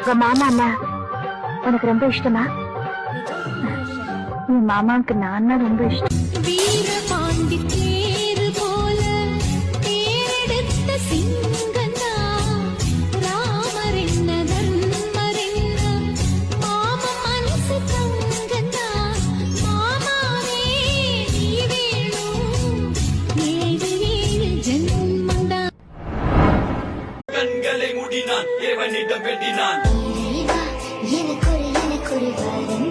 உங்க மாமா அண்ணா உனக்கு ரொம்ப இஷ்டமா? என் மாமாவுக்கு நான் ரொம்ப இஷ்டம். வீரபாண்டி தேரு போல தேரெடுத்த சிங்கந்தா ராமர் என்ன தர்மர் என்ன மாம மனசு தங்கந்தா மாமாவே நீ வேணும் 7 ஜென்மந்தா. கண்களை மூடினான் ஏவனிடம் வெட்டினான் எனக்கு ஒரு வரம்